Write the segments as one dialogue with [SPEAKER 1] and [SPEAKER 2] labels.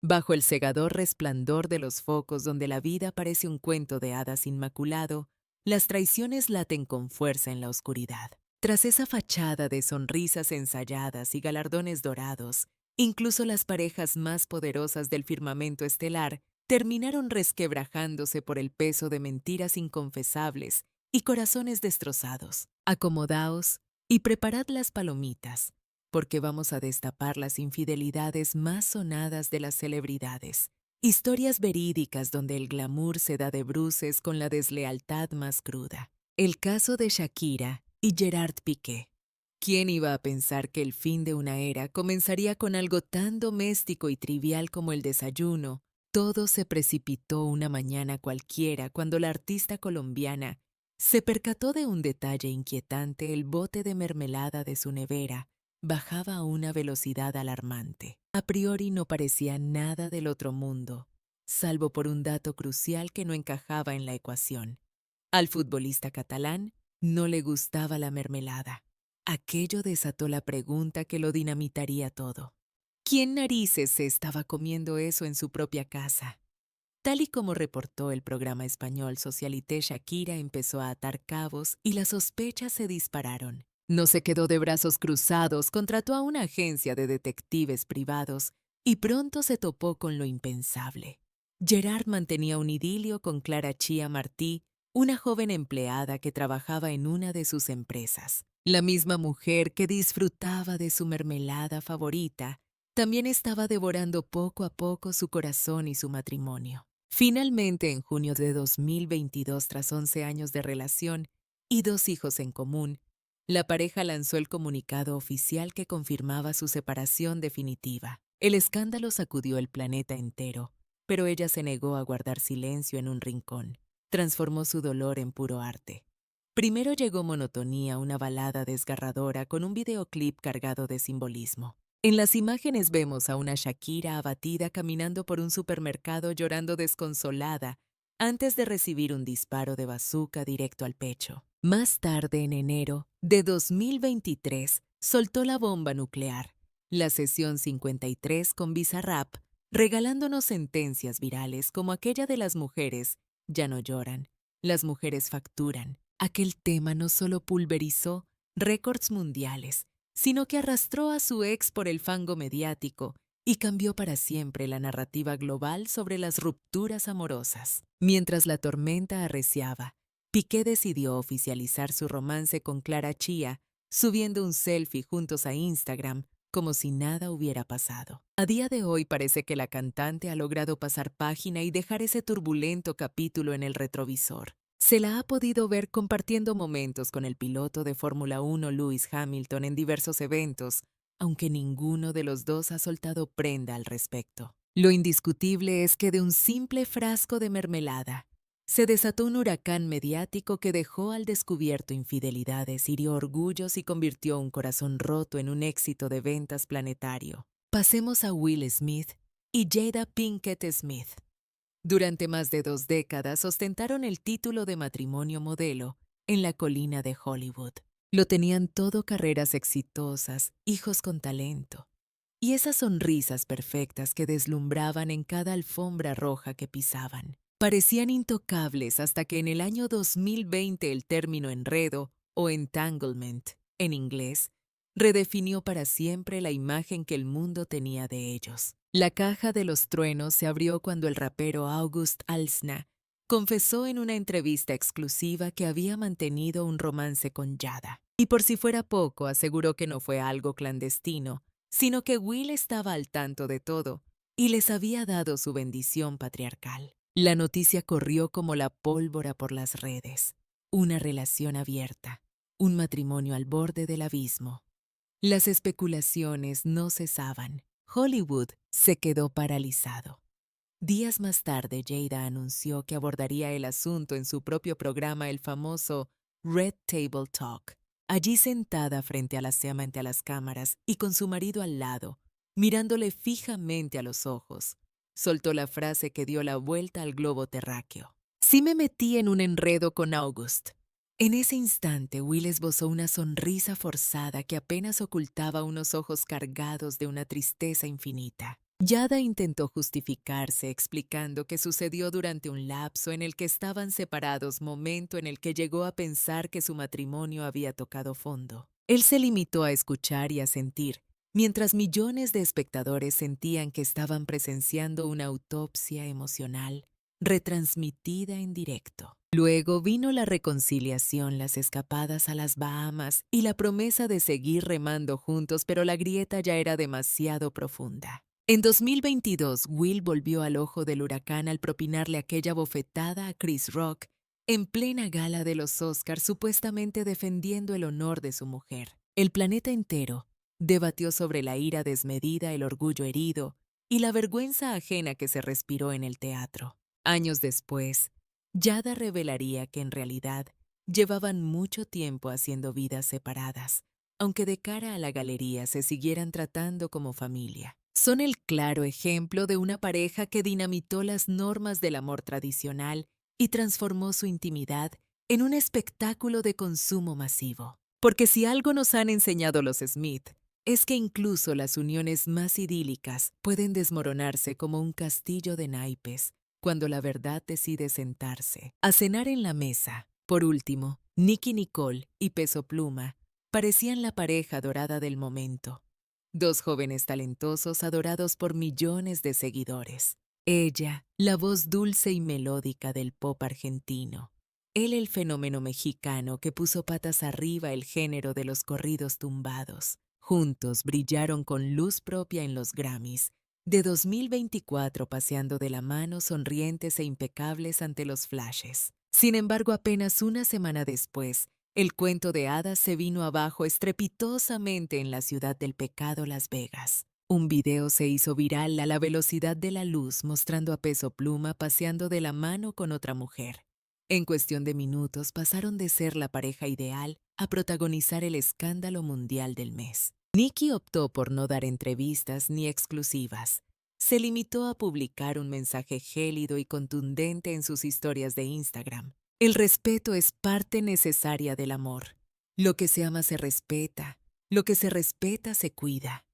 [SPEAKER 1] Bajo el cegador resplandor de los focos donde la vida parece un cuento de hadas inmaculado, las traiciones laten con fuerza en la oscuridad. Tras esa fachada de sonrisas ensayadas y galardones dorados, incluso las parejas más poderosas del firmamento estelar terminaron resquebrajándose por el peso de mentiras inconfesables y corazones destrozados. Acomodaos y preparad las palomitas, porque vamos a destapar las infidelidades más sonadas de las celebridades. Historias verídicas donde el glamour se da de bruces con la deslealtad más cruda. El caso de Shakira y Gerard Piqué. ¿Quién iba a pensar que el fin de una era comenzaría con algo tan doméstico y trivial como el desayuno? Todo se precipitó una mañana cualquiera cuando la artista colombiana se percató de un detalle inquietante: el bote de mermelada de su nevera bajaba a una velocidad alarmante. A priori no parecía nada del otro mundo, salvo por un dato crucial que no encajaba en la ecuación. Al futbolista catalán no le gustaba la mermelada. Aquello desató la pregunta que lo dinamitaría todo. ¿Quién narices se estaba comiendo eso en su propia casa? Tal y como reportó el programa español Socialité, Shakira empezó a atar cabos y las sospechas se dispararon. No se quedó de brazos cruzados, contrató a una agencia de detectives privados y pronto se topó con lo impensable. Gerard mantenía un idilio con Clara Chia Martí, una joven empleada que trabajaba en una de sus empresas. La misma mujer que disfrutaba de su mermelada favorita también estaba devorando poco a poco su corazón y su matrimonio. Finalmente, en junio de 2022, tras 11 años de relación y 2 hijos en común, la pareja lanzó el comunicado oficial que confirmaba su separación definitiva. El escándalo sacudió el planeta entero, pero ella se negó a guardar silencio en un rincón. Transformó su dolor en puro arte. Primero llegó Monotonía, una balada desgarradora con un videoclip cargado de simbolismo. En las imágenes vemos a una Shakira abatida caminando por un supermercado llorando desconsolada antes de recibir un disparo de bazooka directo al pecho. Más tarde, en enero de 2023, soltó la bomba nuclear, la sesión 53 con Bizarrap, regalándonos sentencias virales como aquella de las mujeres ya no lloran, las mujeres facturan. Aquel tema no solo pulverizó récords mundiales, sino que arrastró a su ex por el fango mediático y cambió para siempre la narrativa global sobre las rupturas amorosas. Mientras la tormenta arreciaba, Piqué decidió oficializar su romance con Clara Chia, subiendo un selfie juntos a Instagram como si nada hubiera pasado. A día de hoy parece que la cantante ha logrado pasar página y dejar ese turbulento capítulo en el retrovisor. Se la ha podido ver compartiendo momentos con el piloto de Fórmula 1 Lewis Hamilton en diversos eventos, aunque ninguno de los dos ha soltado prenda al respecto. Lo indiscutible es que de un simple frasco de mermelada se desató un huracán mediático que dejó al descubierto infidelidades, hirió orgullos y convirtió un corazón roto en un éxito de ventas planetario. Pasemos a Will Smith y Jada Pinkett Smith. Durante más de 2 décadas ostentaron el título de matrimonio modelo en la colina de Hollywood. Lo tenían todo: carreras exitosas, hijos con talento y esas sonrisas perfectas que deslumbraban en cada alfombra roja que pisaban. Parecían intocables hasta que en el año 2020 el término enredo o entanglement, en inglés, redefinió para siempre la imagen que el mundo tenía de ellos. La caja de los truenos se abrió cuando el rapero August Alsina confesó en una entrevista exclusiva que había mantenido un romance con Jada. Y por si fuera poco, aseguró que no fue algo clandestino, sino que Will estaba al tanto de todo y les había dado su bendición patriarcal. La noticia corrió como la pólvora por las redes. Una relación abierta, un matrimonio al borde del abismo. Las especulaciones no cesaban. Hollywood se quedó paralizado. Días más tarde, Jada anunció que abordaría el asunto en su propio programa, el famoso Red Table Talk. Allí sentada frente a las cámaras y con su marido al lado, mirándole fijamente a los ojos, soltó la frase que dio la vuelta al globo terráqueo. Sí me metí en un enredo con August. En ese instante, Will esbozó una sonrisa forzada que apenas ocultaba unos ojos cargados de una tristeza infinita. Yada intentó justificarse explicando que sucedió durante un lapso en el que estaban separados, momento en el que llegó a pensar que su matrimonio había tocado fondo. Él se limitó a escuchar y a sentir, mientras millones de espectadores sentían que estaban presenciando una autopsia emocional retransmitida en directo. Luego vino la reconciliación, las escapadas a las Bahamas y la promesa de seguir remando juntos, pero la grieta ya era demasiado profunda. En 2022, Will volvió al ojo del huracán al propinarle aquella bofetada a Chris Rock en plena gala de los Oscars, supuestamente defendiendo el honor de su mujer. El planeta entero debatió sobre la ira desmedida, el orgullo herido y la vergüenza ajena que se respiró en el teatro. Años después, Yada revelaría que en realidad llevaban mucho tiempo haciendo vidas separadas, aunque de cara a la galería se siguieran tratando como familia. Son el claro ejemplo de una pareja que dinamitó las normas del amor tradicional y transformó su intimidad en un espectáculo de consumo masivo. Porque si algo nos han enseñado los Smith, es que incluso las uniones más idílicas pueden desmoronarse como un castillo de naipes cuando la verdad decide sentarse a cenar en la mesa. Por último, Nicki Nicole y Peso Pluma parecían la pareja dorada del momento. Dos jóvenes talentosos adorados por millones de seguidores. Ella, la voz dulce y melódica del pop argentino. Él, el fenómeno mexicano que puso patas arriba el género de los corridos tumbados. Juntos brillaron con luz propia en los Grammys de 2024, paseando de la mano, sonrientes e impecables ante los flashes. Sin embargo, apenas una semana después, el cuento de hadas se vino abajo estrepitosamente en la ciudad del pecado, Las Vegas. Un video se hizo viral a la velocidad de la luz mostrando a Peso Pluma paseando de la mano con otra mujer. En cuestión de minutos pasaron de ser la pareja ideal a protagonizar el escándalo mundial del mes. Nicki optó por no dar entrevistas ni exclusivas. Se limitó a publicar un mensaje gélido y contundente en sus historias de Instagram. El respeto es parte necesaria del amor. Lo que se ama se respeta, lo que se respeta se cuida.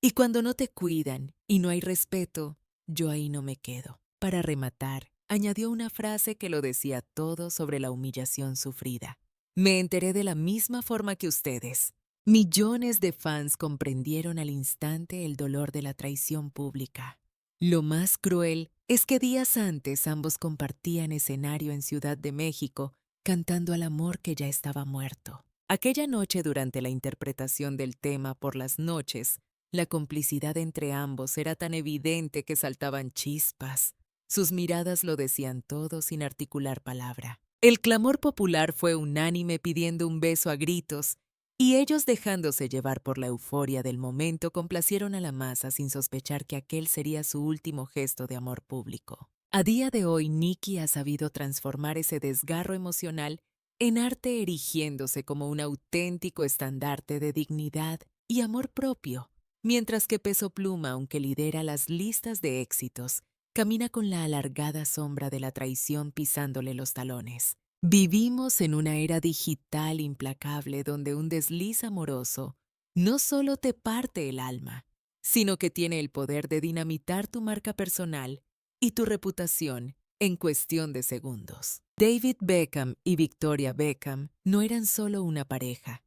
[SPEAKER 1] Y cuando no te cuidan y no hay respeto, yo ahí no me quedo. Para rematar, añadió una frase que lo decía todo sobre la humillación sufrida. Me enteré de la misma forma que ustedes. Millones de fans comprendieron al instante el dolor de la traición pública. Lo más cruel es que días antes ambos compartían escenario en Ciudad de México, cantando al amor que ya estaba muerto. Aquella noche, durante la interpretación del tema Por las noches, la complicidad entre ambos era tan evidente que saltaban chispas. Sus miradas lo decían todo sin articular palabra. El clamor popular fue unánime pidiendo un beso a gritos, y ellos, dejándose llevar por la euforia del momento, complacieron a la masa sin sospechar que aquel sería su último gesto de amor público. A día de hoy, Nicki ha sabido transformar ese desgarro emocional en arte, erigiéndose como un auténtico estandarte de dignidad y amor propio, mientras que Peso Pluma, aunque lidera las listas de éxitos, camina con la alargada sombra de la traición pisándole los talones. Vivimos en una era digital implacable donde un desliz amoroso no solo te parte el alma, sino que tiene el poder de dinamitar tu marca personal y tu reputación en cuestión de segundos. David Beckham y Victoria Beckham no eran solo una pareja.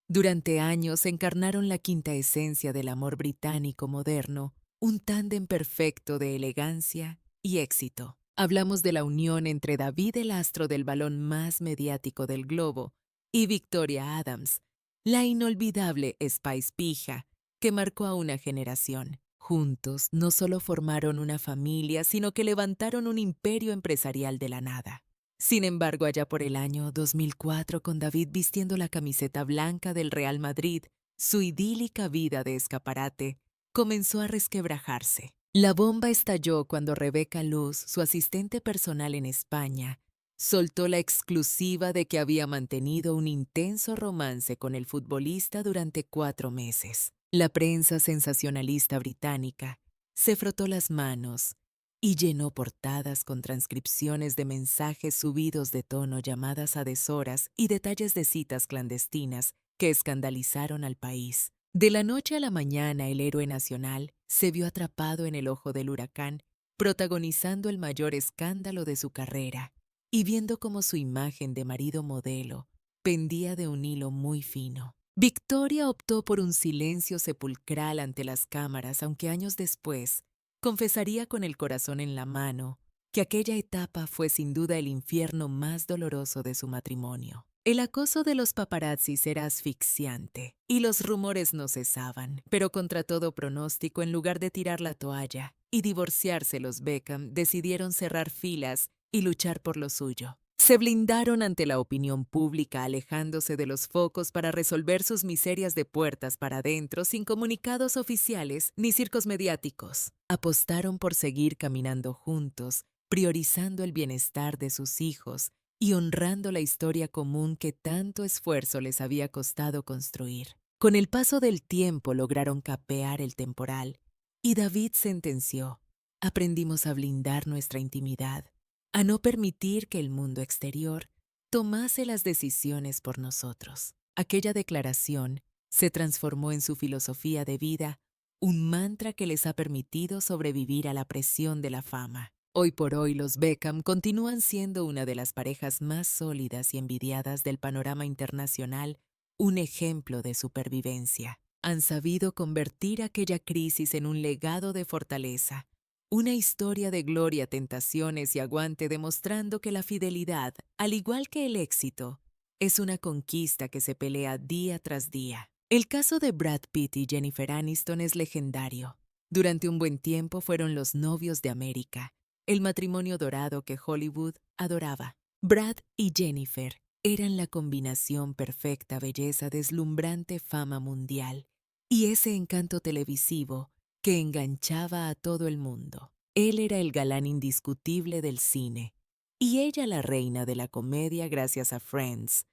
[SPEAKER 1] Durante años encarnaron la quinta esencia del amor británico moderno, un tándem perfecto de elegancia y éxito. Hablamos de la unión entre David, el astro del balón más mediático del globo, y Victoria Adams, la inolvidable Spice Pija, que marcó a una generación. Juntos no solo formaron una familia, sino que levantaron un imperio empresarial de la nada. Sin embargo, allá por el año 2004, con David vistiendo la camiseta blanca del Real Madrid, su idílica vida de escaparate comenzó a resquebrajarse. La bomba estalló cuando Rebeca Luz, su asistente personal en España, soltó la exclusiva de que había mantenido un intenso romance con el futbolista durante 4 meses. La prensa sensacionalista británica se frotó las manos y llenó portadas con transcripciones de mensajes subidos de tono, llamadas a deshoras y detalles de citas clandestinas que escandalizaron al país. De la noche a la mañana, el héroe nacional se vio atrapado en el ojo del huracán, protagonizando el mayor escándalo de su carrera y viendo cómo su imagen de marido modelo pendía de un hilo muy fino. Victoria optó por un silencio sepulcral ante las cámaras, aunque años después confesaría con el corazón en la mano que aquella etapa fue sin duda el infierno más doloroso de su matrimonio. El acoso de los paparazzis era asfixiante y los rumores no cesaban, pero contra todo pronóstico, en lugar de tirar la toalla y divorciarse, los Beckham decidieron cerrar filas y luchar por lo suyo. Se blindaron ante la opinión pública, alejándose de los focos para resolver sus miserias de puertas para adentro, sin comunicados oficiales ni circos mediáticos. Apostaron por seguir caminando juntos, priorizando el bienestar de sus hijos y honrando la historia común que tanto esfuerzo les había costado construir. Con el paso del tiempo lograron capear el temporal y David sentenció: aprendimos a blindar nuestra intimidad, a no permitir que el mundo exterior tomase las decisiones por nosotros. Aquella declaración se transformó en su filosofía de vida, un mantra que les ha permitido sobrevivir a la presión de la fama. Hoy por hoy, los Beckham continúan siendo una de las parejas más sólidas y envidiadas del panorama internacional, un ejemplo de supervivencia. Han sabido convertir aquella crisis en un legado de fortaleza, una historia de gloria, tentaciones y aguante, demostrando que la fidelidad, al igual que el éxito, es una conquista que se pelea día tras día. El caso de Brad Pitt y Jennifer Aniston es legendario. Durante un buen tiempo fueron los novios de América, el matrimonio dorado que Hollywood adoraba. Brad y Jennifer eran la combinación perfecta: belleza, deslumbrante fama mundial y ese encanto televisivo que enganchaba a todo el mundo. Él era el galán indiscutible del cine y ella la reina de la comedia gracias a Friends.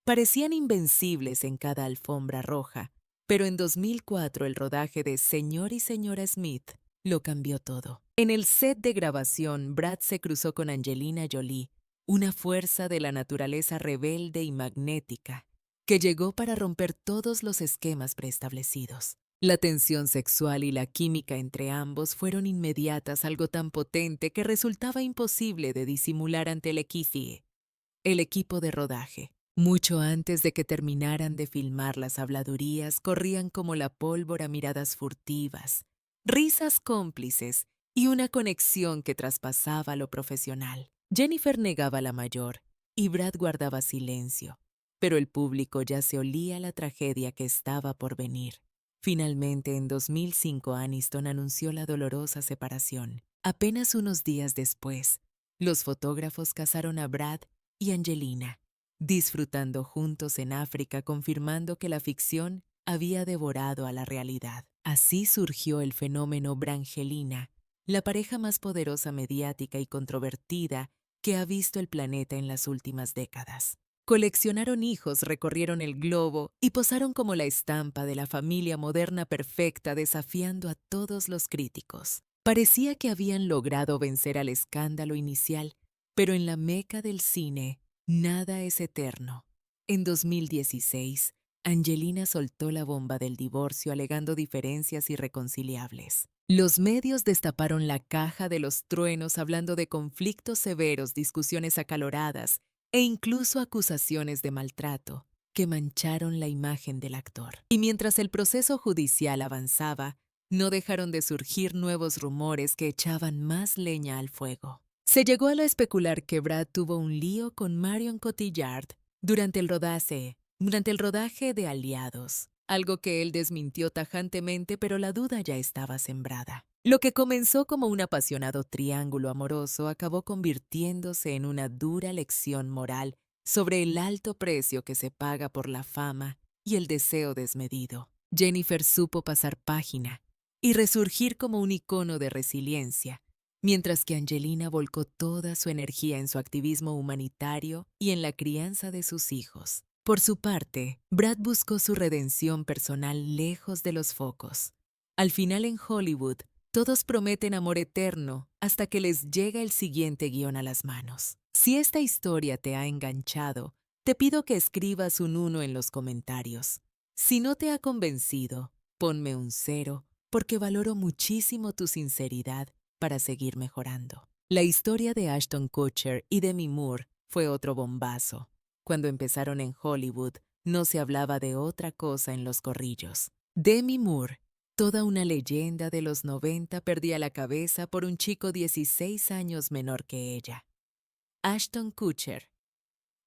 [SPEAKER 1] Parecían invencibles en cada alfombra roja, pero en 2004 el rodaje de Señor y Señora Smith lo cambió todo. En el set de grabación, Brad se cruzó con Angelina Jolie, una fuerza de la naturaleza rebelde y magnética que llegó para romper todos los esquemas preestablecidos. La tensión sexual y la química entre ambos fueron inmediatas, algo tan potente que resultaba imposible de disimular ante el equipo de rodaje. Mucho antes de que terminaran de filmar, las habladurías corrían como la pólvora, miradas furtivas, risas cómplices y una conexión que traspasaba lo profesional. Jennifer negaba la mayor y Brad guardaba silencio, pero el público ya se olía la tragedia que estaba por venir. Finalmente, en 2005, Aniston anunció la dolorosa separación. Apenas unos días después, los fotógrafos casaron a Brad y Angelina, disfrutando juntos en África, confirmando que la ficción había devorado a la realidad. Así surgió el fenómeno Brangelina, la pareja más poderosa, mediática y controvertida que ha visto el planeta en las últimas décadas. Coleccionaron hijos, recorrieron el globo y posaron como la estampa de la familia moderna perfecta, desafiando a todos los críticos. Parecía que habían logrado vencer al escándalo inicial, pero en la meca del cine, nada es eterno. En 2016, Angelina soltó la bomba del divorcio, alegando diferencias irreconciliables. Los medios destaparon la caja de los truenos, hablando de conflictos severos, discusiones acaloradas e incluso acusaciones de maltrato que mancharon la imagen del actor. Y mientras el proceso judicial avanzaba, no dejaron de surgir nuevos rumores que echaban más leña al fuego. Se llegó a especular que Brad tuvo un lío con Marion Cotillard durante el rodaje de Aliados, algo que él desmintió tajantemente, pero la duda ya estaba sembrada. Lo que comenzó como un apasionado triángulo amoroso acabó convirtiéndose en una dura lección moral sobre el alto precio que se paga por la fama y el deseo desmedido. Jennifer supo pasar página y resurgir como un icono de resiliencia, mientras que Angelina volcó toda su energía en su activismo humanitario y en la crianza de sus hijos. Por su parte, Brad buscó su redención personal lejos de los focos. Al final, en Hollywood, todos prometen amor eterno hasta que les llega el siguiente guión a las manos. Si esta historia te ha enganchado, te pido que escribas un 1 en los comentarios. Si no te ha convencido, ponme un 0 porque valoro muchísimo tu sinceridad para seguir mejorando. La historia de Ashton Kutcher y Demi Moore fue otro bombazo. Cuando empezaron en Hollywood, no se hablaba de otra cosa en los corrillos. Demi Moore, toda una leyenda de los 90, perdía la cabeza por un chico 16 años menor que ella. Ashton Kutcher,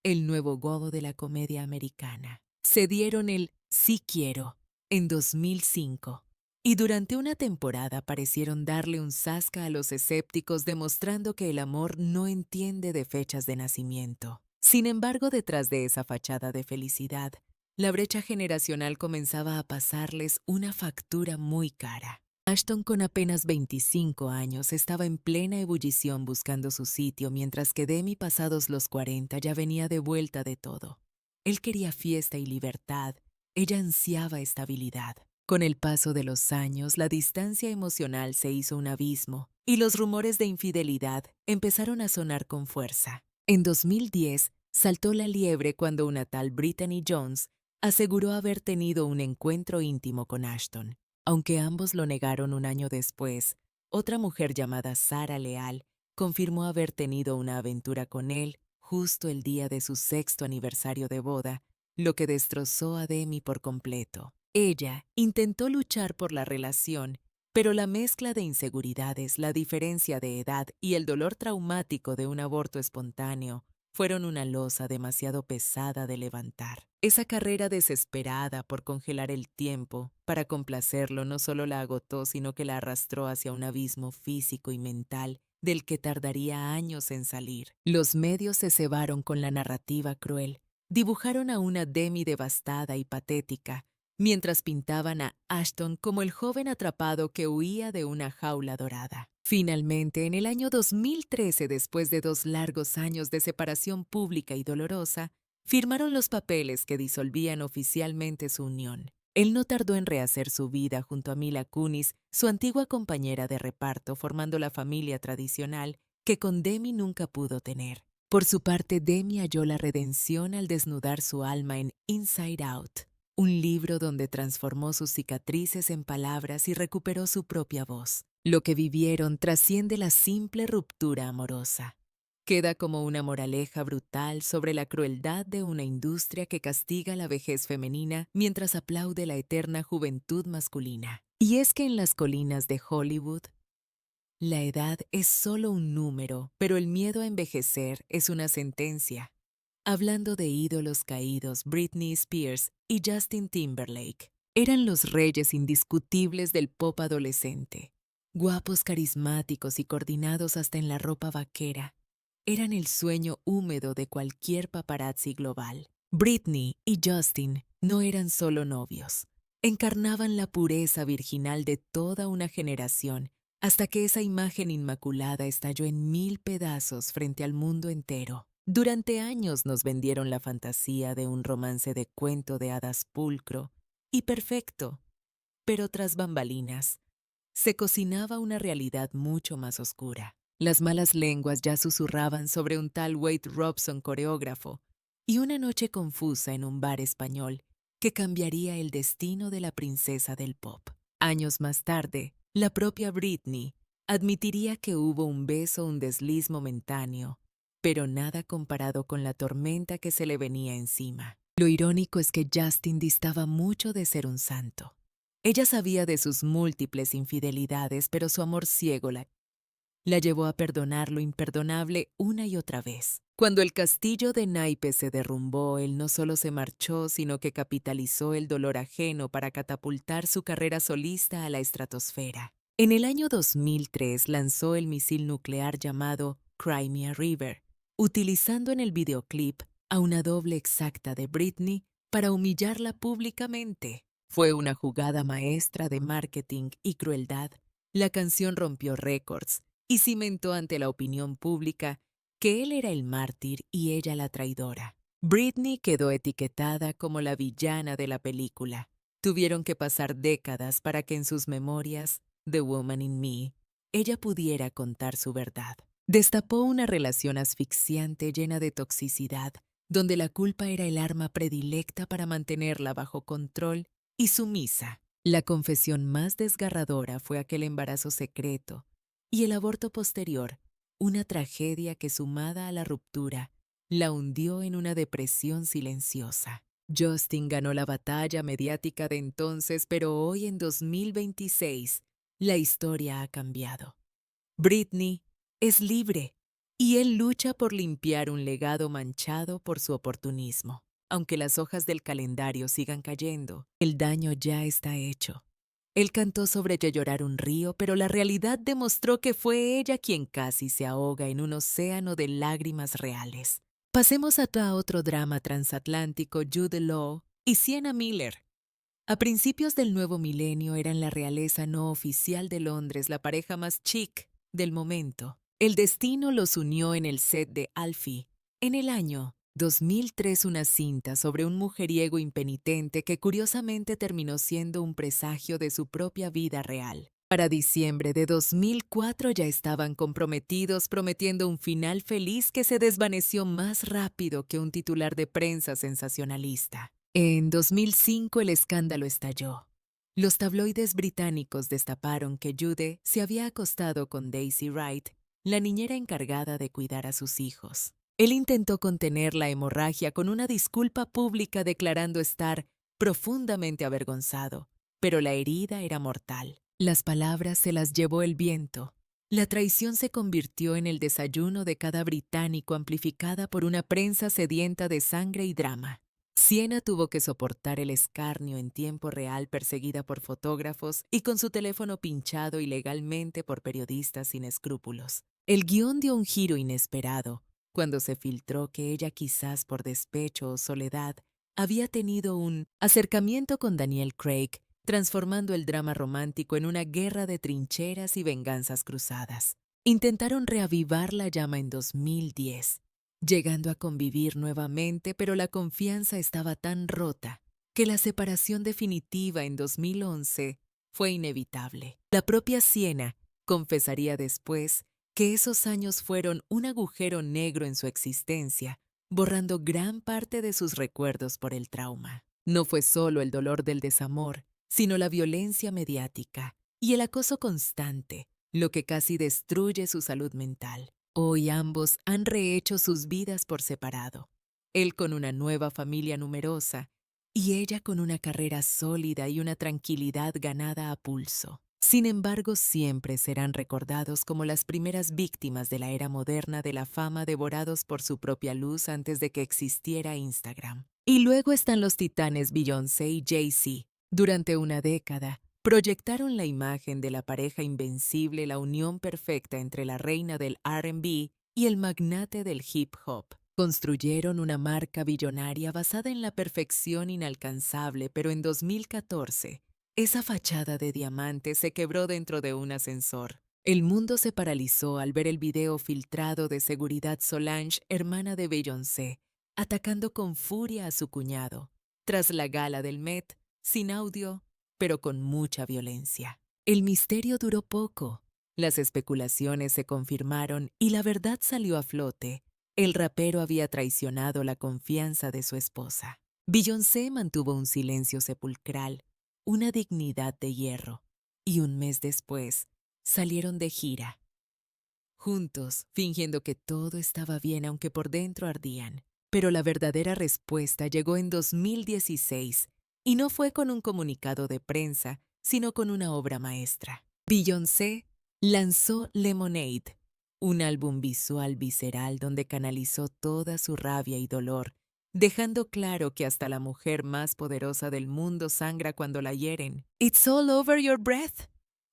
[SPEAKER 1] el nuevo godo de la comedia americana. Se dieron el sí quiero en 2005 y durante una temporada parecieron darle un zasca a los escépticos demostrando que el amor no entiende de fechas de nacimiento. Sin embargo, detrás de esa fachada de felicidad, la brecha generacional comenzaba a pasarles una factura muy cara. Ashton, con apenas 25 años, estaba en plena ebullición buscando su sitio, mientras que Demi, pasados los 40, ya venía de vuelta de todo. Él quería fiesta y libertad, ella ansiaba estabilidad. Con el paso de los años, la distancia emocional se hizo un abismo y los rumores de infidelidad empezaron a sonar con fuerza. En 2010, saltó la liebre cuando una tal Brittany Jones aseguró haber tenido un encuentro íntimo con Ashton. Aunque ambos lo negaron un año después, otra mujer llamada Sara Leal confirmó haber tenido una aventura con él justo el día de su 6º aniversario de boda, lo que destrozó a Demi por completo. Ella intentó luchar por la relación, pero la mezcla de inseguridades, la diferencia de edad y el dolor traumático de un aborto espontáneo fueron una losa demasiado pesada de levantar. Esa carrera desesperada por congelar el tiempo para complacerlo no solo la agotó, sino que la arrastró hacia un abismo físico y mental del que tardaría años en salir. Los medios se cebaron con la narrativa cruel, dibujaron a una Demi devastada y patética, mientras pintaban a Ashton como el joven atrapado que huía de una jaula dorada. Finalmente, en el año 2013, después de 2 largos años de separación pública y dolorosa, firmaron los papeles que disolvían oficialmente su unión. Él no tardó en rehacer su vida junto a Mila Kunis, su antigua compañera de reparto, formando la familia tradicional que con Demi nunca pudo tener. Por su parte, Demi halló la redención al desnudar su alma en Inside Out, un libro donde transformó sus cicatrices en palabras y recuperó su propia voz. Lo que vivieron trasciende la simple ruptura amorosa. Queda como una moraleja brutal sobre la crueldad de una industria que castiga la vejez femenina mientras aplaude la eterna juventud masculina. Y es que en las colinas de Hollywood, la edad es solo un número, pero el miedo a envejecer es una sentencia. Hablando de ídolos caídos, Britney Spears y Justin Timberlake eran los reyes indiscutibles del pop adolescente. Guapos, carismáticos y coordinados hasta en la ropa vaquera, eran el sueño húmedo de cualquier paparazzi global. Britney y Justin no eran solo novios, encarnaban la pureza virginal de toda una generación, hasta que esa imagen inmaculada estalló en 1000 pedazos frente al mundo entero. Durante años nos vendieron la fantasía de un romance de cuento de hadas pulcro y perfecto, pero tras bambalinas, se cocinaba una realidad mucho más oscura. Las malas lenguas ya susurraban sobre un tal Wade Robson, coreógrafo, y una noche confusa en un bar español que cambiaría el destino de la princesa del pop. Años más tarde, la propia Britney admitiría que hubo un beso, un desliz momentáneo, pero nada comparado con la tormenta que se le venía encima. Lo irónico es que Justin distaba mucho de ser un santo. Ella sabía de sus múltiples infidelidades, pero su amor ciego la llevó a perdonar lo imperdonable una y otra vez. Cuando el castillo de naipes se derrumbó, él no solo se marchó, sino que capitalizó el dolor ajeno para catapultar su carrera solista a la estratosfera. En el año 2003 lanzó el misil nuclear llamado Crimea River, utilizando en el videoclip a una doble exacta de Britney para humillarla públicamente. Fue una jugada maestra de marketing y crueldad. La canción rompió récords y cimentó ante la opinión pública que él era el mártir y ella la traidora. Britney quedó etiquetada como la villana de la película. Tuvieron que pasar décadas para que en sus memorias, The Woman in Me, ella pudiera contar su verdad. Destapó una relación asfixiante llena de toxicidad, donde la culpa era el arma predilecta para mantenerla bajo control y sumisa. La confesión más desgarradora fue aquel embarazo secreto y el aborto posterior, una tragedia que sumada a la ruptura, la hundió en una depresión silenciosa. Justin ganó la batalla mediática de entonces, pero hoy en 2026, la historia ha cambiado. Britney es libre y él lucha por limpiar un legado manchado por su oportunismo. Aunque las hojas del calendario sigan cayendo, el daño ya está hecho. Él cantó sobre llorar un río, pero la realidad demostró que fue ella quien casi se ahoga en un océano de lágrimas reales. Pasemos a otro drama transatlántico, Jude Law y Sienna Miller. A principios del nuevo milenio eran la realeza no oficial de Londres, la pareja más chic del momento. El destino los unió en el set de Alfie. En el año 2003, una cinta sobre un mujeriego impenitente que curiosamente terminó siendo un presagio de su propia vida real. Para diciembre de 2004 ya estaban comprometidos, prometiendo un final feliz que se desvaneció más rápido que un titular de prensa sensacionalista. En 2005 el escándalo estalló. Los tabloides británicos destaparon que Jude se había acostado con Daisy Wright, la niñera encargada de cuidar a sus hijos. Él intentó contener la hemorragia con una disculpa pública declarando estar profundamente avergonzado, pero la herida era mortal. Las palabras se las llevó el viento. La traición se convirtió en el desayuno de cada británico, amplificada por una prensa sedienta de sangre y drama. Sienna tuvo que soportar el escarnio en tiempo real, perseguida por fotógrafos y con su teléfono pinchado ilegalmente por periodistas sin escrúpulos. El guión dio un giro inesperado cuando se filtró que ella, quizás por despecho o soledad, había tenido un acercamiento con Daniel Craig, transformando el drama romántico en una guerra de trincheras y venganzas cruzadas. Intentaron reavivar la llama en 2010, llegando a convivir nuevamente, pero la confianza estaba tan rota que la separación definitiva en 2011 fue inevitable. La propia Sienna confesaría después que esos años fueron un agujero negro en su existencia, borrando gran parte de sus recuerdos por el trauma. No fue solo el dolor del desamor, sino la violencia mediática y el acoso constante, lo que casi destruye su salud mental. Hoy ambos han rehecho sus vidas por separado, él con una nueva familia numerosa y ella con una carrera sólida y una tranquilidad ganada a pulso. Sin embargo, siempre serán recordados como las primeras víctimas de la era moderna de la fama, devorados por su propia luz antes de que existiera Instagram. Y luego están los titanes Beyoncé y Jay-Z. Durante una década, proyectaron la imagen de la pareja invencible, la unión perfecta entre la reina del R&B y el magnate del hip hop. Construyeron una marca billonaria basada en la perfección inalcanzable, pero en 2014, esa fachada de diamantes se quebró dentro de un ascensor. El mundo se paralizó al ver el video filtrado de seguridad Solange, hermana de Beyoncé, atacando con furia a su cuñado, tras la gala del Met, sin audio, pero con mucha violencia. El misterio duró poco. Las especulaciones se confirmaron y la verdad salió a flote. El rapero había traicionado la confianza de su esposa. Beyoncé mantuvo un silencio sepulcral, una dignidad de hierro, y un mes después salieron de gira, juntos, fingiendo que todo estaba bien aunque por dentro ardían. Pero la verdadera respuesta llegó en 2016, y no fue con un comunicado de prensa, sino con una obra maestra. Beyoncé lanzó Lemonade, un álbum visual visceral donde canalizó toda su rabia y dolor, dejando claro que hasta la mujer más poderosa del mundo sangra cuando la hieren. "It's all over your breath".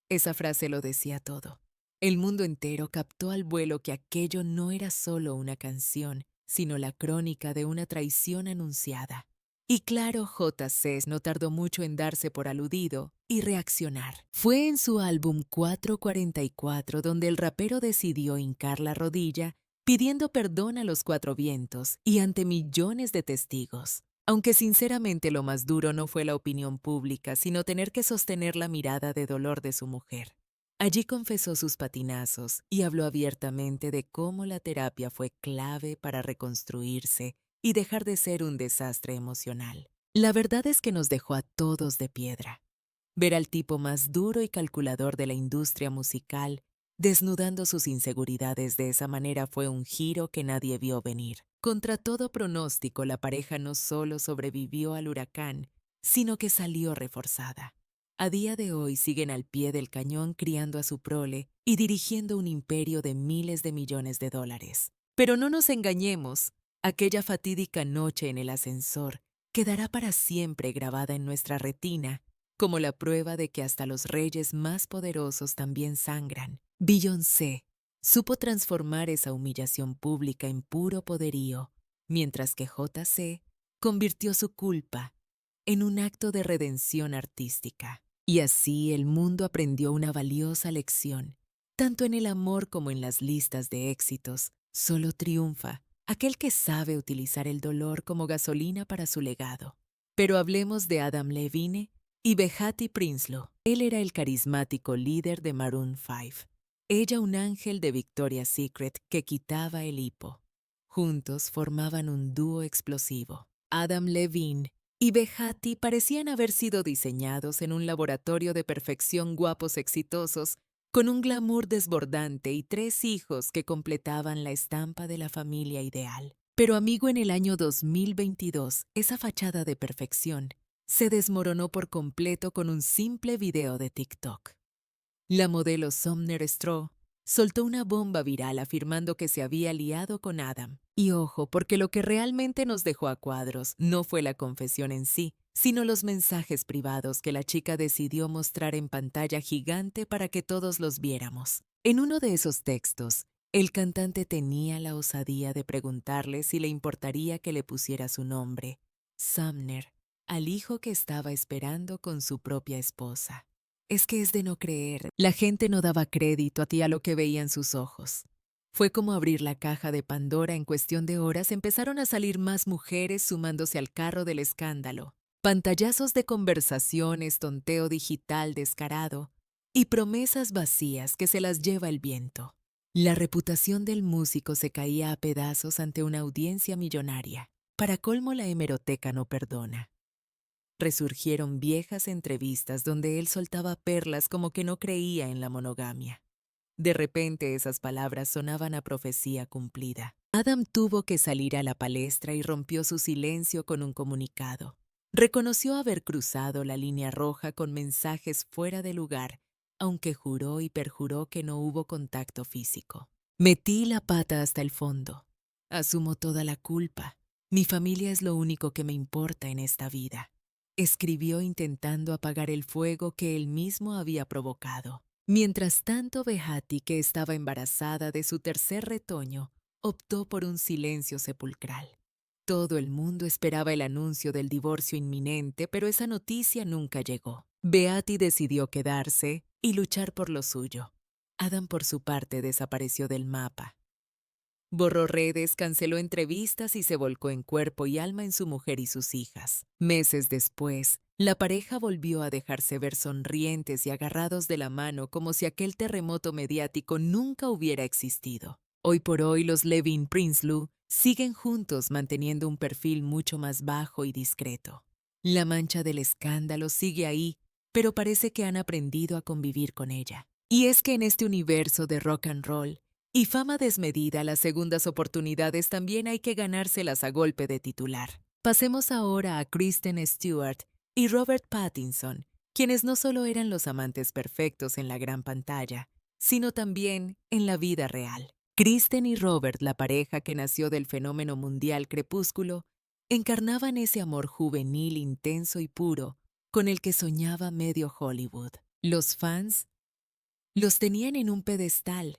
[SPEAKER 1] Esa frase lo decía todo. El mundo entero captó al vuelo que aquello no era solo una canción, sino la crónica de una traición anunciada. Y claro, J.C. no tardó mucho en darse por aludido y reaccionar. Fue en su álbum 444 donde el rapero decidió hincar la rodilla, pidiendo perdón a los cuatro vientos y ante millones de testigos. Aunque sinceramente lo más duro no fue la opinión pública, sino tener que sostener la mirada de dolor de su mujer. Allí confesó sus patinazos y habló abiertamente de cómo la terapia fue clave para reconstruirse y dejar de ser un desastre emocional. La verdad es que nos dejó a todos de piedra. Ver al tipo más duro y calculador de la industria musical desnudando sus inseguridades de esa manera fue un giro que nadie vio venir. Contra todo pronóstico, la pareja no solo sobrevivió al huracán, sino que salió reforzada. A día de hoy siguen al pie del cañón criando a su prole y dirigiendo un imperio de miles de millones de dólares. Pero no nos engañemos, aquella fatídica noche en el ascensor quedará para siempre grabada en nuestra retina como la prueba de que hasta los reyes más poderosos también sangran. Beyoncé supo transformar esa humillación pública en puro poderío, mientras que JC convirtió su culpa en un acto de redención artística. Y así el mundo aprendió una valiosa lección. Tanto en el amor como en las listas de éxitos, solo triunfa aquel que sabe utilizar el dolor como gasolina para su legado. Pero hablemos de Adam Levine y Behati Prinsloo. Él era el carismático líder de Maroon 5. Ella un ángel de Victoria's Secret que quitaba el hipo. Juntos formaban un dúo explosivo. Adam Levine y Behati parecían haber sido diseñados en un laboratorio de perfección, guapos exitosos, con un glamour desbordante y 3 hijos que completaban la estampa de la familia ideal. Pero amigo, en el año 2022, esa fachada de perfección se desmoronó por completo con un simple video de TikTok. La modelo Sumner Straw soltó una bomba viral afirmando que se había liado con Adam. Y ojo, porque lo que realmente nos dejó a cuadros no fue la confesión en sí, sino los mensajes privados que la chica decidió mostrar en pantalla gigante para que todos los viéramos. En uno de esos textos, el cantante tenía la osadía de preguntarle si le importaría que le pusiera su nombre, Sumner, al hijo que estaba esperando con su propia esposa. Es que es de no creer. La gente no daba crédito a lo que veían sus ojos. Fue como abrir la caja de Pandora. En cuestión de horas empezaron a salir más mujeres sumándose al carro del escándalo. Pantallazos de conversaciones, tonteo digital descarado y promesas vacías que se las lleva el viento. La reputación del músico se caía a pedazos ante una audiencia millonaria. Para colmo, la hemeroteca no perdona. Resurgieron viejas entrevistas donde él soltaba perlas como que no creía en la monogamia. De repente esas palabras sonaban a profecía cumplida. Adam tuvo que salir a la palestra y rompió su silencio con un comunicado. Reconoció haber cruzado la línea roja con mensajes fuera de lugar, aunque juró y perjuró que no hubo contacto físico. Metí la pata hasta el fondo. Asumo toda la culpa. Mi familia es lo único que me importa en esta vida. Escribió intentando apagar el fuego que él mismo había provocado. Mientras tanto, Behati, que estaba embarazada de su tercer retoño, optó por un silencio sepulcral. Todo el mundo esperaba el anuncio del divorcio inminente, pero esa noticia nunca llegó. Behati decidió quedarse y luchar por lo suyo. Adam, por su parte, desapareció del mapa. Borró redes, canceló entrevistas y se volcó en cuerpo y alma en su mujer y sus hijas. Meses después, la pareja volvió a dejarse ver sonrientes y agarrados de la mano como si aquel terremoto mediático nunca hubiera existido. Hoy por hoy, los Levine-Prinsloo siguen juntos manteniendo un perfil mucho más bajo y discreto. La mancha del escándalo sigue ahí, pero parece que han aprendido a convivir con ella. Y es que en este universo de rock and roll, y fama desmedida, las segundas oportunidades también hay que ganárselas a golpe de titular. Pasemos ahora a Kristen Stewart y Robert Pattinson, quienes no solo eran los amantes perfectos en la gran pantalla, sino también en la vida real. Kristen y Robert, la pareja que nació del fenómeno mundial Crepúsculo, encarnaban ese amor juvenil, intenso y puro con el que soñaba medio Hollywood. Los fans los tenían en un pedestal.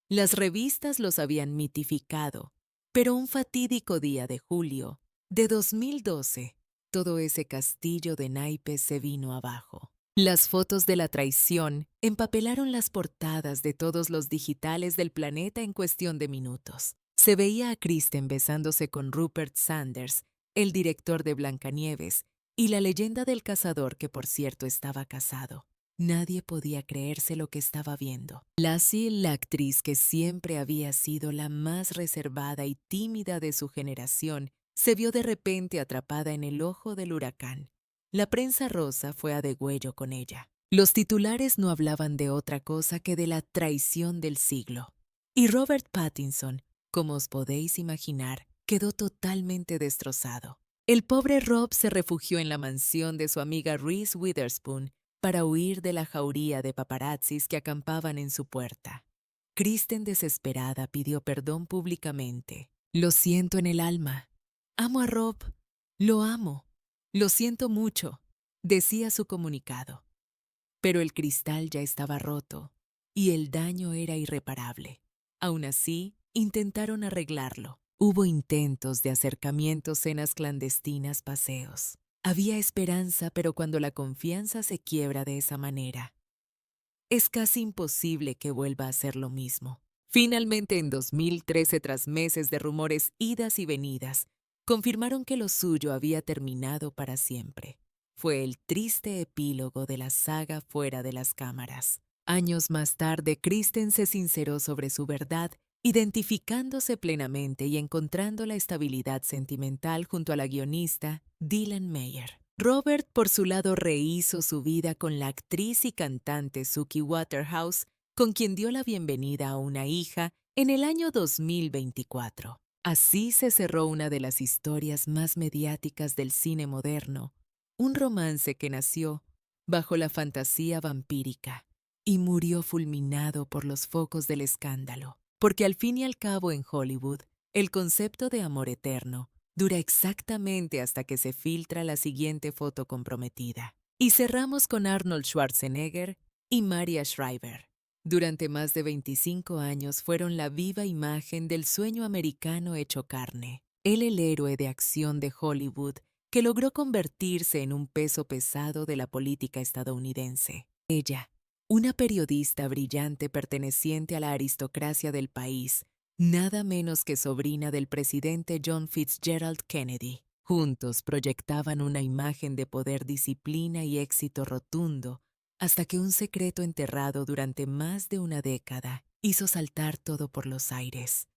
[SPEAKER 1] Las revistas los habían mitificado, pero un fatídico día de julio de 2012, todo ese castillo de naipes se vino abajo. Las fotos de la traición empapelaron las portadas de todos los digitales del planeta en cuestión de minutos. Se veía a Kristen besándose con Rupert Sanders, el director de Blancanieves, y la leyenda del cazador, que por cierto estaba casado. Nadie podía creerse lo que estaba viendo. Lassie, la actriz que siempre había sido la más reservada y tímida de su generación, se vio de repente atrapada en el ojo del huracán. La prensa rosa fue a degüello con ella. Los titulares no hablaban de otra cosa que de la traición del siglo. Y Robert Pattinson, como os podéis imaginar, quedó totalmente destrozado. El pobre Rob se refugió en la mansión de su amiga Reese Witherspoon para huir de la jauría de paparazzis que acampaban en su puerta. Kristen, desesperada, pidió perdón públicamente. Lo siento en el alma. Amo a Rob. Lo amo. Lo siento mucho, decía su comunicado. Pero el cristal ya estaba roto y el daño era irreparable. Aún así, intentaron arreglarlo. Hubo intentos de acercamientos, cenas clandestinas, paseos. Había esperanza, pero cuando la confianza se quiebra de esa manera, es casi imposible que vuelva a ser lo mismo. Finalmente, en 2013, tras meses de rumores, idas y venidas, confirmaron que lo suyo había terminado para siempre. Fue el triste epílogo de la saga fuera de las cámaras. Años más tarde, Kristen se sinceró sobre su verdad, identificándose plenamente y encontrando la estabilidad sentimental junto a la guionista Dylan Meyer. Robert, por su lado, rehizo su vida con la actriz y cantante Suki Waterhouse, con quien dio la bienvenida a una hija en el año 2024. Así se cerró una de las historias más mediáticas del cine moderno, un romance que nació bajo la fantasía vampírica y murió fulminado por los focos del escándalo, porque al fin y al cabo en Hollywood, el concepto de amor eterno dura exactamente hasta que se filtra la siguiente foto comprometida. Y cerramos con Arnold Schwarzenegger y Maria Shriver. Durante más de 25 años fueron la viva imagen del sueño americano hecho carne. Él, el héroe de acción de Hollywood, que logró convertirse en un peso pesado de la política estadounidense. Ella, una periodista brillante perteneciente a la aristocracia del país, nada menos que sobrina del presidente John Fitzgerald Kennedy. Juntos proyectaban una imagen de poder, disciplina y éxito rotundo, hasta que un secreto enterrado durante más de una década hizo saltar todo por los aires.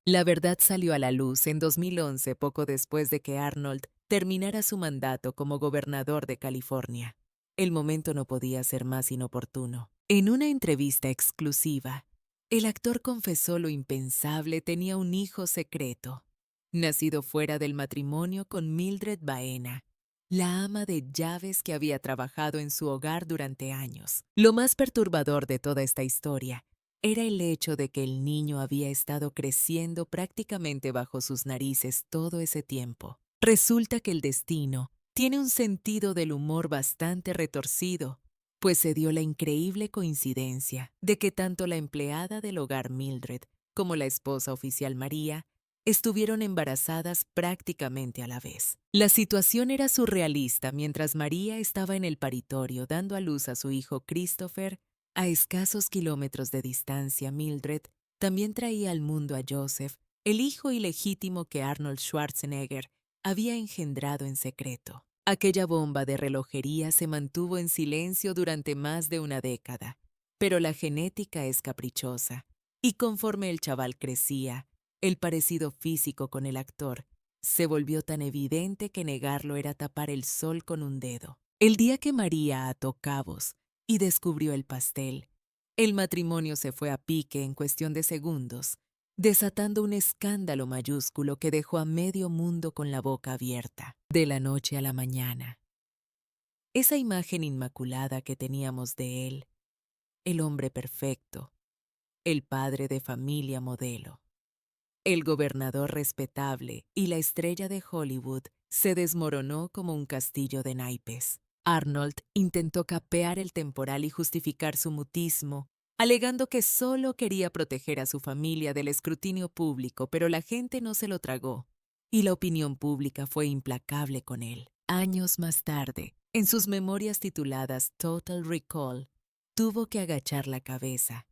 [SPEAKER 1] La verdad salió a la luz en 2011, poco después de que Arnold terminara su mandato como gobernador de California. El momento no podía ser más inoportuno. En una entrevista exclusiva, el actor confesó lo impensable: tenía un hijo secreto, nacido fuera del matrimonio con Mildred Baena, la ama de llaves que había trabajado en su hogar durante años. Lo más perturbador de toda esta historia era el hecho de que el niño había estado creciendo prácticamente bajo sus narices todo ese tiempo. Resulta que el destino tiene un sentido del humor bastante retorcido, pues se dio la increíble coincidencia de que tanto la empleada del hogar Mildred como la esposa oficial María estuvieron embarazadas prácticamente a la vez. La situación era surrealista. Mientras María estaba en el paritorio dando a luz a su hijo Christopher, a escasos kilómetros de distancia, Mildred también traía al mundo a Joseph, el hijo ilegítimo que Arnold Schwarzenegger había engendrado en secreto. Aquella bomba de relojería se mantuvo en silencio durante más de una década, pero la genética es caprichosa, y conforme el chaval crecía, el parecido físico con el actor se volvió tan evidente que negarlo era tapar el sol con un dedo. El día que María ató cabos y descubrió el pastel, el matrimonio se fue a pique en cuestión de segundos, desatando un escándalo mayúsculo que dejó a medio mundo con la boca abierta. De la noche a la mañana, esa imagen inmaculada que teníamos de él, el hombre perfecto, el padre de familia modelo, el gobernador respetable y la estrella de Hollywood, se desmoronó como un castillo de naipes. Arnold intentó capear el temporal y justificar su mutismo, alegando que solo quería proteger a su familia del escrutinio público, pero la gente no se lo tragó, y la opinión pública fue implacable con él. Años más tarde, en sus memorias tituladas Total Recall, tuvo que agachar la cabeza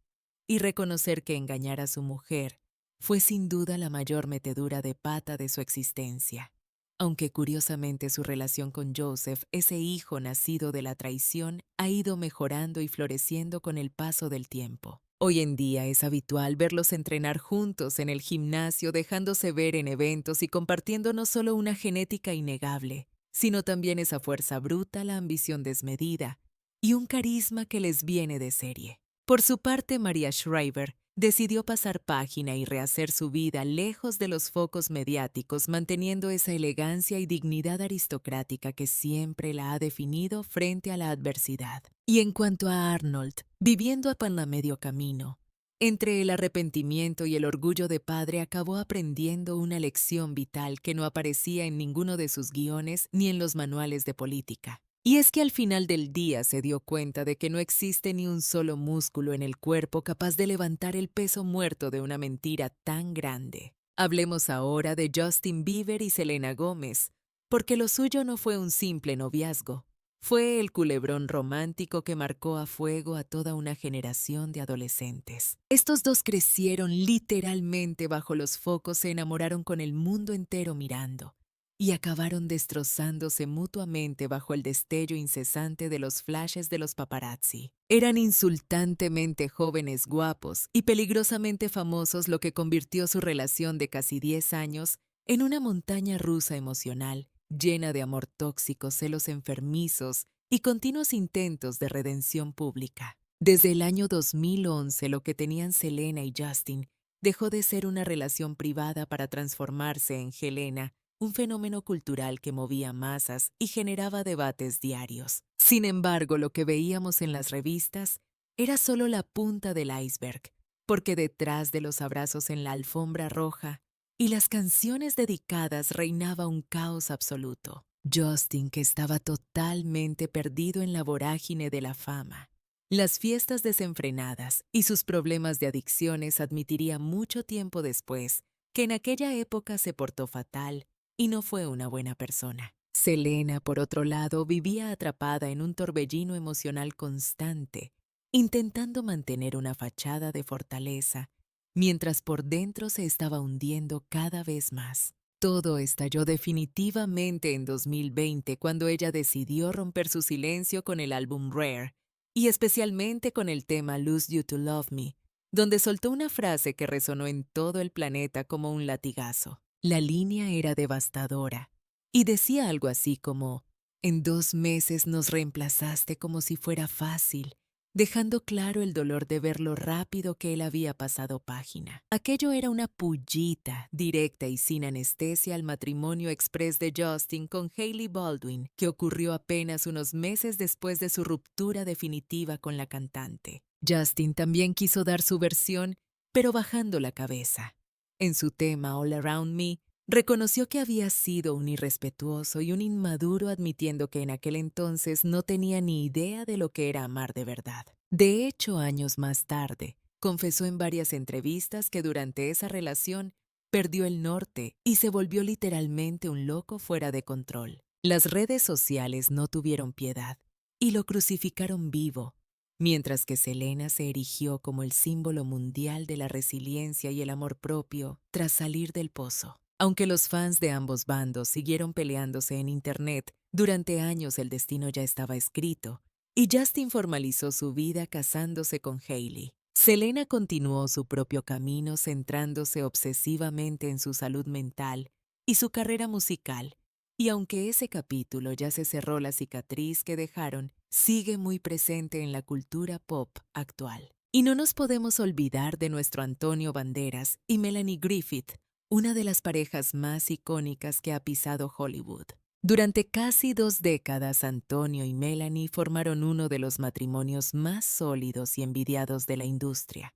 [SPEAKER 1] y reconocer que engañar a su mujer fue sin duda la mayor metedura de pata de su existencia. Aunque curiosamente su relación con Joseph, ese hijo nacido de la traición, ha ido mejorando y floreciendo con el paso del tiempo. Hoy en día es habitual verlos entrenar juntos en el gimnasio, dejándose ver en eventos y compartiendo no solo una genética innegable, sino también esa fuerza bruta, la ambición desmedida y un carisma que les viene de serie. Por su parte, Maria Shriver decidió pasar página y rehacer su vida lejos de los focos mediáticos, manteniendo esa elegancia y dignidad aristocrática que siempre la ha definido frente a la adversidad. Y en cuanto a Arnold, viviendo a medio camino, entre el arrepentimiento y el orgullo de padre acabó aprendiendo una lección vital que no aparecía en ninguno de sus guiones ni en los manuales de política. Y es que al final del día se dio cuenta de que no existe ni un solo músculo en el cuerpo capaz de levantar el peso muerto de una mentira tan grande. Hablemos ahora de Justin Bieber y Selena Gómez, porque lo suyo no fue un simple noviazgo. Fue el culebrón romántico que marcó a fuego a toda una generación de adolescentes. Estos dos crecieron literalmente bajo los focos, se enamoraron con el mundo entero mirando y acabaron destrozándose mutuamente bajo el destello incesante de los flashes de los paparazzi. Eran insultantemente jóvenes, guapos y peligrosamente famosos, lo que convirtió su relación de casi 10 años en una montaña rusa emocional, llena de amor tóxico, celos enfermizos y continuos intentos de redención pública. Desde el año 2011, lo que tenían Selena y Justin dejó de ser una relación privada para transformarse en Helena, un fenómeno cultural que movía masas y generaba debates diarios. Sin embargo, lo que veíamos en las revistas era solo la punta del iceberg, porque detrás de los abrazos en la alfombra roja y las canciones dedicadas reinaba un caos absoluto. Justin, que estaba totalmente perdido en la vorágine de la fama, las fiestas desenfrenadas y sus problemas de adicciones, admitiría mucho tiempo después que en aquella época se portó fatal y no fue una buena persona. Selena, por otro lado, vivía atrapada en un torbellino emocional constante, intentando mantener una fachada de fortaleza, mientras por dentro se estaba hundiendo cada vez más. Todo estalló definitivamente en 2020, cuando ella decidió romper su silencio con el álbum Rare, y especialmente con el tema Lose You to Love Me, donde soltó una frase que resonó en todo el planeta como un latigazo. La línea era devastadora y decía algo así como: en 2 meses nos reemplazaste como si fuera fácil, dejando claro el dolor de ver lo rápido que él había pasado página. Aquello era una pullita directa y sin anestesia al matrimonio express de Justin con Hailey Baldwin, que ocurrió apenas unos meses después de su ruptura definitiva con la cantante. Justin también quiso dar su versión, pero bajando la cabeza. En su tema All Around Me, reconoció que había sido un irrespetuoso y un inmaduro, admitiendo que en aquel entonces no tenía ni idea de lo que era amar de verdad. De hecho, años más tarde, confesó en varias entrevistas que durante esa relación perdió el norte y se volvió literalmente un loco fuera de control. Las redes sociales no tuvieron piedad y lo crucificaron vivo, mientras que Selena se erigió como el símbolo mundial de la resiliencia y el amor propio tras salir del pozo. Aunque los fans de ambos bandos siguieron peleándose en Internet, durante años el destino ya estaba escrito, y Justin formalizó su vida casándose con Hailey. Selena continuó su propio camino, centrándose obsesivamente en su salud mental y su carrera musical, y aunque ese capítulo ya se cerró, la cicatriz que dejaron sigue muy presente en la cultura pop actual. Y no nos podemos olvidar de nuestro Antonio Banderas y Melanie Griffith, una de las parejas más icónicas que ha pisado Hollywood. Durante casi 2 décadas, Antonio y Melanie formaron uno de los matrimonios más sólidos y envidiados de la industria.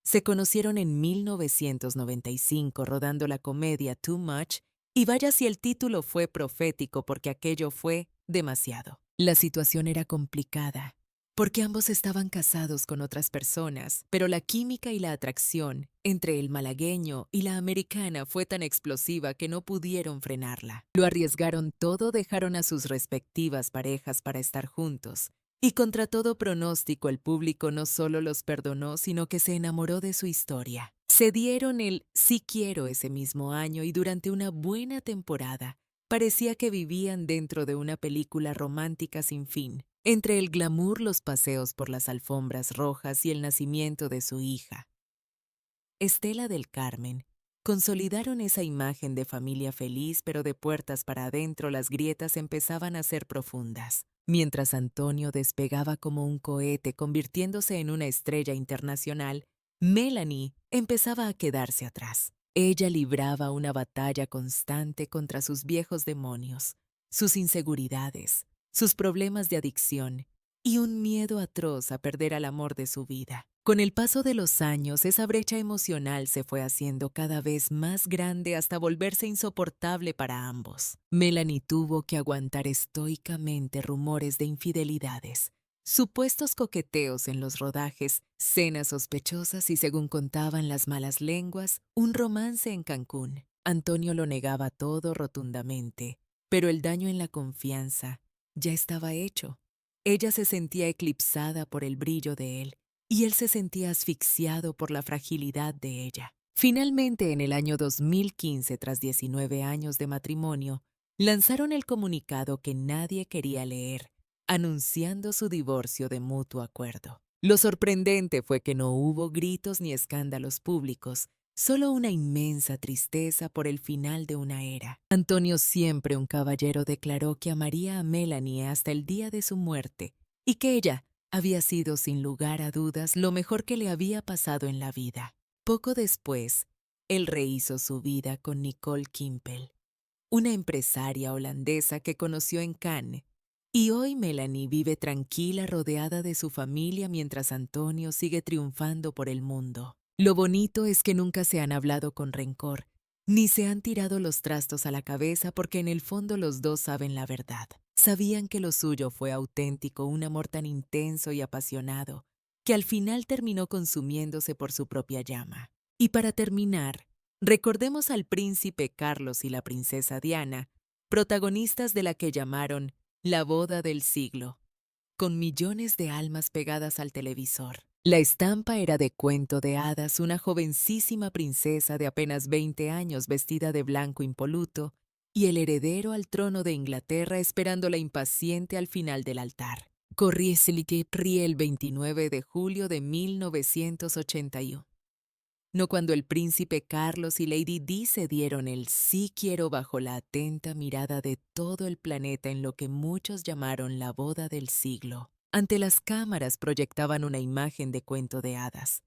[SPEAKER 1] Se conocieron en 1995 rodando la comedia Too Much, y vaya si el título fue profético, porque aquello fue demasiado. La situación era complicada, porque ambos estaban casados con otras personas, pero la química y la atracción entre el malagueño y la americana fue tan explosiva que no pudieron frenarla. Lo arriesgaron todo, dejaron a sus respectivas parejas para estar juntos. Y contra todo pronóstico, el público no solo los perdonó, sino que se enamoró de su historia. Se dieron el sí quiero ese mismo año, y durante una buena temporada parecía que vivían dentro de una película romántica sin fin. Entre el glamour, los paseos por las alfombras rojas y el nacimiento de su hija, Estela del Carmen, consolidaron esa imagen de familia feliz, pero de puertas para adentro las grietas empezaban a ser profundas. Mientras Antonio despegaba como un cohete convirtiéndose en una estrella internacional, Melanie empezaba a quedarse atrás. Ella libraba una batalla constante contra sus viejos demonios, sus inseguridades, sus problemas de adicción y un miedo atroz a perder al amor de su vida. Con el paso de los años, esa brecha emocional se fue haciendo cada vez más grande hasta volverse insoportable para ambos. Melanie tuvo que aguantar estoicamente rumores de infidelidades, supuestos coqueteos en los rodajes, cenas sospechosas y, según contaban las malas lenguas, un romance en Cancún. Antonio lo negaba todo rotundamente, pero el daño en la confianza ya estaba hecho. Ella se sentía eclipsada por el brillo de él, y él se sentía asfixiado por la fragilidad de ella. Finalmente, en el año 2015, tras 19 años de matrimonio, lanzaron el comunicado que nadie quería leer, anunciando su divorcio de mutuo acuerdo. Lo sorprendente fue que no hubo gritos ni escándalos públicos, solo una inmensa tristeza por el final de una era. Antonio, siempre un caballero, declaró que amaría a Melanie hasta el día de su muerte y que ella había sido, sin lugar a dudas, lo mejor que le había pasado en la vida. Poco después, él rehizo su vida con Nicole Kimpel, una empresaria holandesa que conoció en Cannes, y hoy Melanie vive tranquila rodeada de su familia mientras Antonio sigue triunfando por el mundo. Lo bonito es que nunca se han hablado con rencor, ni se han tirado los trastos a la cabeza, porque en el fondo los dos saben la verdad. Sabían que lo suyo fue auténtico, un amor tan intenso y apasionado, que al final terminó consumiéndose por su propia llama. Y para terminar, recordemos al príncipe Carlos y la princesa Diana, protagonistas de la que llamaron la boda del siglo, con millones de almas pegadas al televisor. La estampa era de cuento de hadas, una jovencísima princesa de apenas 20 años vestida de blanco impoluto, y el heredero al trono de Inglaterra esperándola impaciente al final del altar. Corrieslique rie el 29 de julio de 1981. No cuando el príncipe Carlos y Lady Di se dieron el sí quiero bajo la atenta mirada de todo el planeta en lo que muchos llamaron la boda del siglo. Ante las cámaras proyectaban una imagen de cuento de hadas,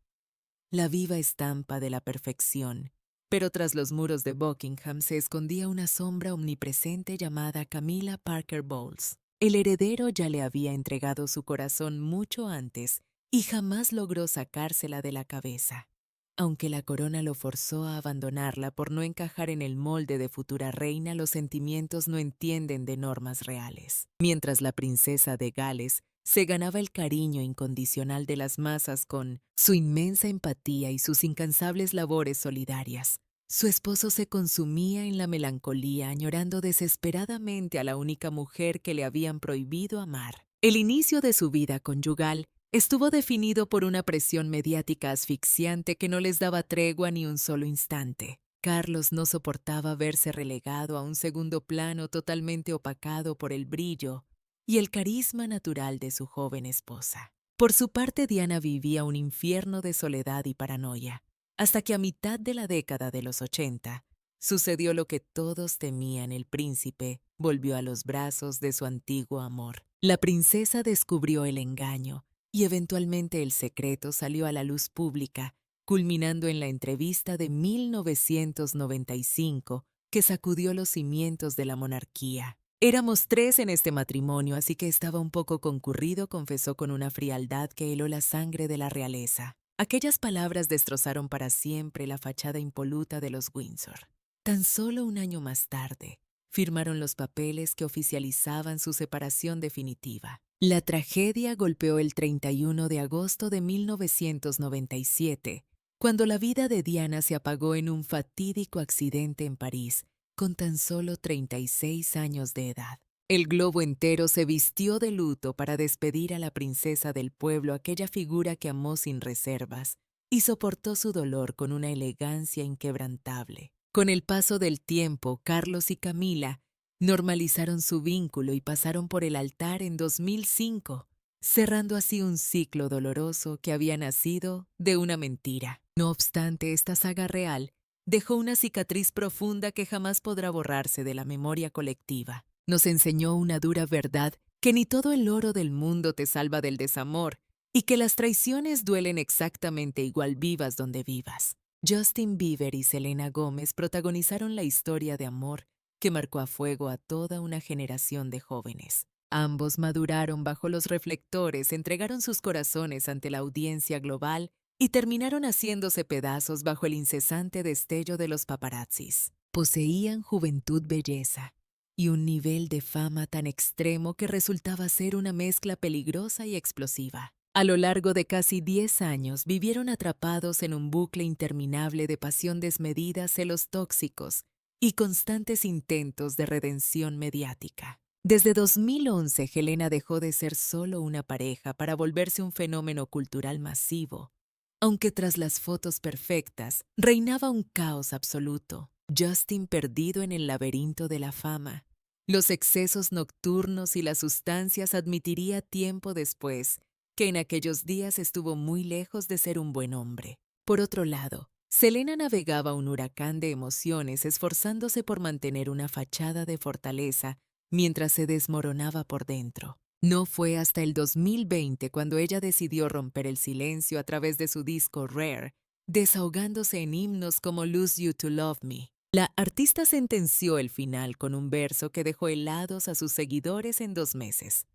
[SPEAKER 1] la viva estampa de la perfección, pero tras los muros de Buckingham se escondía una sombra omnipresente llamada Camilla Parker Bowles. El heredero ya le había entregado su corazón mucho antes y jamás logró sacársela de la cabeza. Aunque la corona lo forzó a abandonarla por no encajar en el molde de futura reina, los sentimientos no entienden de normas reales. Mientras la princesa de Gales se ganaba el cariño incondicional de las masas con su inmensa empatía y sus incansables labores solidarias, su esposo se consumía en la melancolía, añorando desesperadamente a la única mujer que le habían prohibido amar. El inicio de su vida conyugal estuvo definido por una presión mediática asfixiante que no les daba tregua ni un solo instante. Carlos no soportaba verse relegado a un segundo plano, totalmente opacado por el brillo y el carisma natural de su joven esposa. Por su parte, Diana vivía un infierno de soledad y paranoia, hasta que a mitad de la década de los 80 sucedió lo que todos temían: el príncipe volvió a los brazos de su antiguo amor. La princesa descubrió el engaño y eventualmente el secreto salió a la luz pública, culminando en la entrevista de 1995 que sacudió los cimientos de la monarquía. Éramos 3 en este matrimonio, así que estaba un poco concurrido, confesó con una frialdad que heló la sangre de la realeza. Aquellas palabras destrozaron para siempre la fachada impoluta de los Windsor. Tan solo un año más tarde, firmaron los papeles que oficializaban su separación definitiva. La tragedia golpeó el 31 de agosto de 1997, cuando la vida de Diana se apagó en un fatídico accidente en París, con tan solo 36 años de edad. El globo entero se vistió de luto para despedir a la princesa del pueblo, aquella figura que amó sin reservas, y soportó su dolor con una elegancia inquebrantable. Con el paso del tiempo, Carlos y Camila Normalizaron su vínculo y pasaron por el altar en 2005, cerrando así un ciclo doloroso que había nacido de una mentira. No obstante, esta saga real dejó una cicatriz profunda que jamás podrá borrarse de la memoria colectiva. Nos enseñó una dura verdad: que ni todo el oro del mundo te salva del desamor y que las traiciones duelen exactamente igual vivas donde vivas. Justin Bieber y Selena Gómez protagonizaron la historia de amor que marcó a fuego a toda una generación de jóvenes. Ambos maduraron bajo los reflectores, entregaron sus corazones ante la audiencia global y terminaron haciéndose pedazos bajo el incesante destello de los paparazzis. Poseían juventud, belleza y un nivel de fama tan extremo que resultaba ser una mezcla peligrosa y explosiva. A lo largo de casi 10 años vivieron atrapados en un bucle interminable de pasión desmedida, celos tóxicos y constantes intentos de redención mediática. Desde 2011, Helena dejó de ser solo una pareja para volverse un fenómeno cultural masivo. Aunque tras las fotos perfectas reinaba un caos absoluto, Justin perdido en el laberinto de la fama. Los excesos nocturnos y las sustancias admitiría tiempo después que en aquellos días estuvo muy lejos de ser un buen hombre. Por otro lado, Selena navegaba un huracán de emociones esforzándose por mantener una fachada de fortaleza mientras se desmoronaba por dentro. No fue hasta el 2020 cuando ella decidió romper el silencio a través de su disco Rare, desahogándose en himnos como Lose You to Love Me. La artista sentenció el final con un verso que dejó helados a sus seguidores en 2 meses.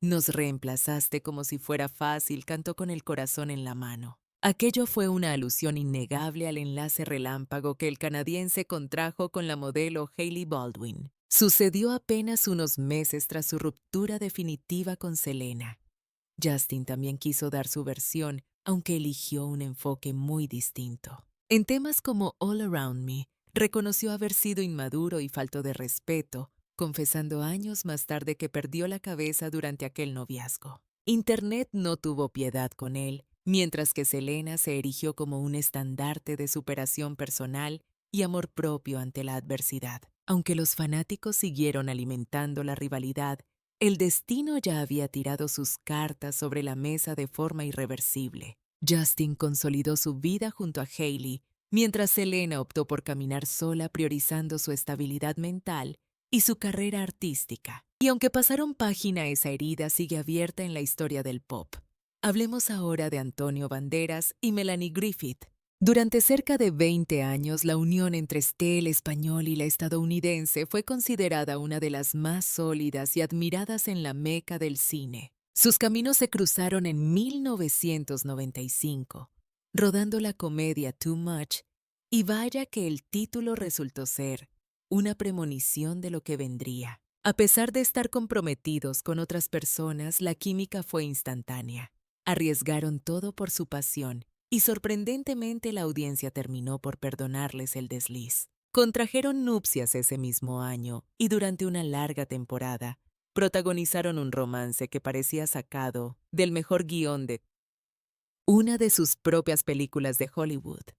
[SPEAKER 1] Nos reemplazaste como si fuera fácil, cantó con el corazón en la mano. Aquello fue una alusión innegable al enlace relámpago que el canadiense contrajo con la modelo Hailey Baldwin. Sucedió apenas unos meses tras su ruptura definitiva con Selena. Justin también quiso dar su versión, aunque eligió un enfoque muy distinto. En temas como All Around Me, reconoció haber sido inmaduro y falto de respeto, confesando años más tarde que perdió la cabeza durante aquel noviazgo. Internet no tuvo piedad con él, mientras que Selena se erigió como un estandarte de superación personal y amor propio ante la adversidad. Aunque los fanáticos siguieron alimentando la rivalidad, el destino ya había tirado sus cartas sobre la mesa de forma irreversible. Justin consolidó su vida junto a Hailey, mientras Selena optó por caminar sola, priorizando su estabilidad mental y su carrera artística. Y aunque pasaron página, esa herida sigue abierta en la historia del pop. Hablemos ahora de Antonio Banderas y Melanie Griffith. Durante cerca de 20 años, la unión entre el español y la estadounidense fue considerada una de las más sólidas y admiradas en la meca del cine. Sus caminos se cruzaron en 1995, rodando la comedia Too Much, y vaya que el título resultó ser una premonición de lo que vendría. A pesar de estar comprometidos con otras personas, la química fue instantánea. Arriesgaron todo por su pasión y sorprendentemente la audiencia terminó por perdonarles el desliz. Contrajeron nupcias ese mismo año y durante una larga temporada protagonizaron un romance que parecía sacado del mejor guión de una de sus propias películas de Hollywood.